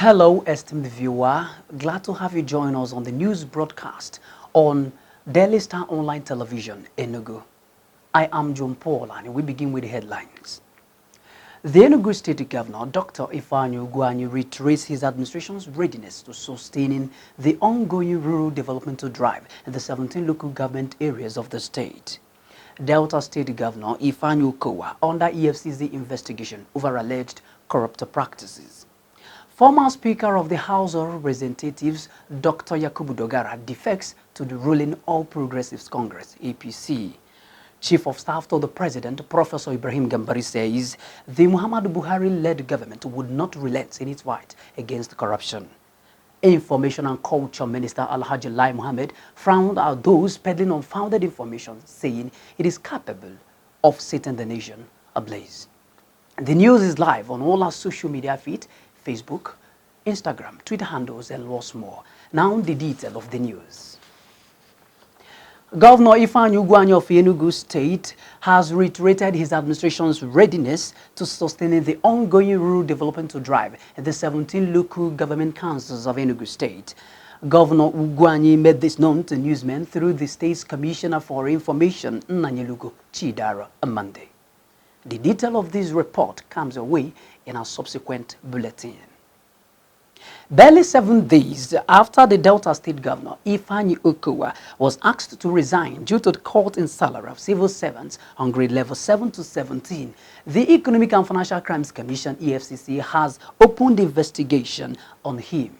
Hello, esteemed viewer. Glad to have you join us on the news broadcast on Daily Star Online Television, Enugu. I am John Paul, and we begin with the headlines. The Enugu State Governor, Dr. Ifeanyi Ugwuanyi, reiterates his administration's readiness to sustaining the ongoing rural developmental drive in the 17 local government areas of the state. Delta State Governor Ifeanyi Okowa under EFCC investigation over alleged corrupt practices. Former Speaker of the House of Representatives, Dr. Yakubu Dogara, defects to the ruling All Progressives Congress, APC. Chief of Staff to the President, Professor Ibrahim Gambari, says the Muhammadu Buhari-led government would not relent in its fight against corruption. Information and Culture Minister Alhaji Lai Mohammed frowned at those peddling unfounded information, saying it is capable of setting the nation ablaze. The news is live on all our social media feeds, Facebook, Instagram, Twitter handles, and lots more. Now the detail of the news. Governor Ifeanyi Ugwuanyi of Enugu State has reiterated his administration's readiness to sustain the ongoing rural developmental drive in the 17 local government councils of Enugu State. Governor Ugwuanyi made this known to newsmen through the state's Commissioner for Information, Nnanyelugo Chidara, on Monday. The detail of this report comes away in our subsequent bulletin. Barely 7 days after the Delta State Governor, Ifeanyi Okowa, was asked to resign due to the cut in salary of civil servants on grade level 7 to 17, the Economic and Financial Crimes Commission, EFCC, has opened investigation on him.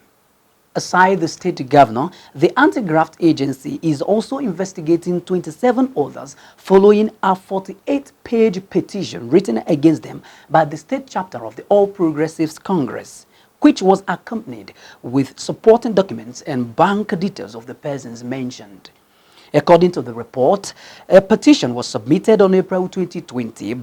Aside the state governor, the anti-graft agency is also investigating 27 others following a 48-page petition written against them by the state chapter of the All Progressives Congress, which was accompanied with supporting documents and bank details of the persons mentioned. According to the report, a petition was submitted on April 2020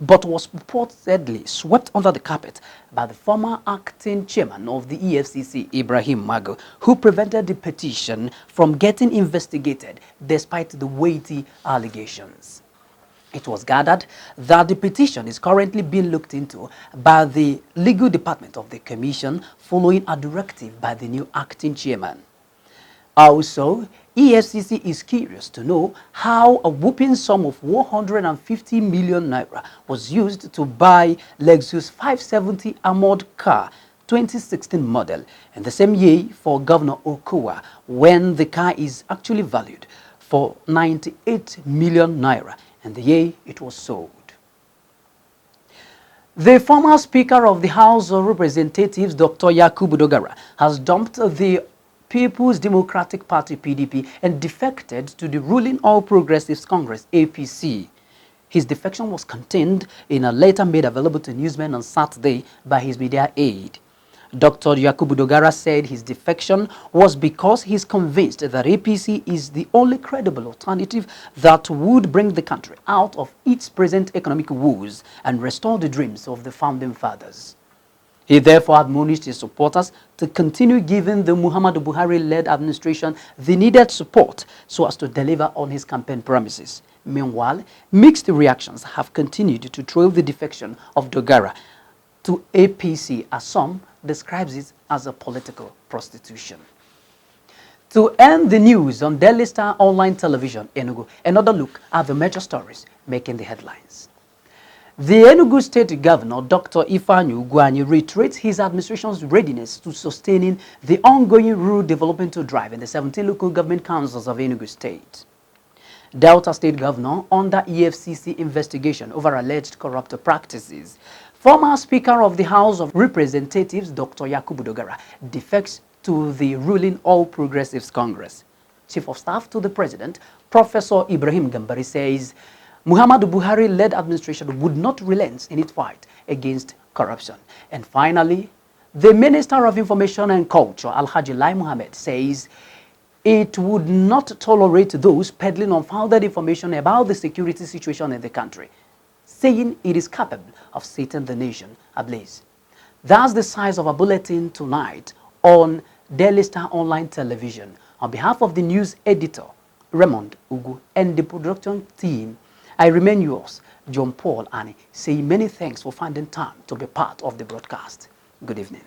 but was purportedly swept under the carpet by the former acting chairman of the EFCC, Ibrahim Mago, who prevented the petition from getting investigated despite the weighty allegations. It was gathered that the petition is currently being looked into by the legal department of the commission following a directive by the new acting chairman. Also, EFCC is curious to know how a whopping sum of 150 million naira was used to buy Lexus 570 armored car 2016 model in the same year for Governor Okowa, when the car is actually valued for 98 million naira and the year it was sold. The former Speaker of the House of Representatives, Dr. Yakubu Dogara, has dumped the People's Democratic Party, PDP, and defected to the ruling All Progressives Congress, APC. His defection was contained in a letter made available to newsmen on Saturday by his media aide. Dr. Yakubu Dogara said his defection was because he's convinced that APC is the only credible alternative that would bring the country out of its present economic woes and restore the dreams of the founding fathers. He therefore admonished his supporters to continue giving the Muhammadu Buhari-led administration the needed support so as to deliver on his campaign promises. Meanwhile, mixed reactions have continued to trail the defection of Dogara to APC, as some describes it as a political prostitution. To end the news on Daily Star Online Television, Enugu, another look at the major stories making the headlines. The Enugu State Governor, Dr. Ifeanyi Ugwuanyi, reiterates his administration's readiness to sustaining the ongoing rural developmental drive in the 17 local government councils of Enugu State. Delta State Governor under EFCC investigation over alleged corrupt practices. Former Speaker of the House of Representatives, Dr. Yakubu Dogara, defects to the ruling All Progressives Congress. Chief of Staff to the President, Professor Ibrahim Gambari, says Muhammadu Buhari-led administration would not relent in its fight against corruption. And finally, the Minister of Information and Culture, Alhaji Lai Mohammed, says it would not tolerate those peddling unfounded information about the security situation in the country, saying it is capable of setting the nation ablaze. That's the size of our bulletin tonight on Daily Star Online Television. On behalf of the news editor, Raymond Ugu, and the production team, I remain yours, John Paul Ani, saying many thanks for finding time to be part of the broadcast. Good evening.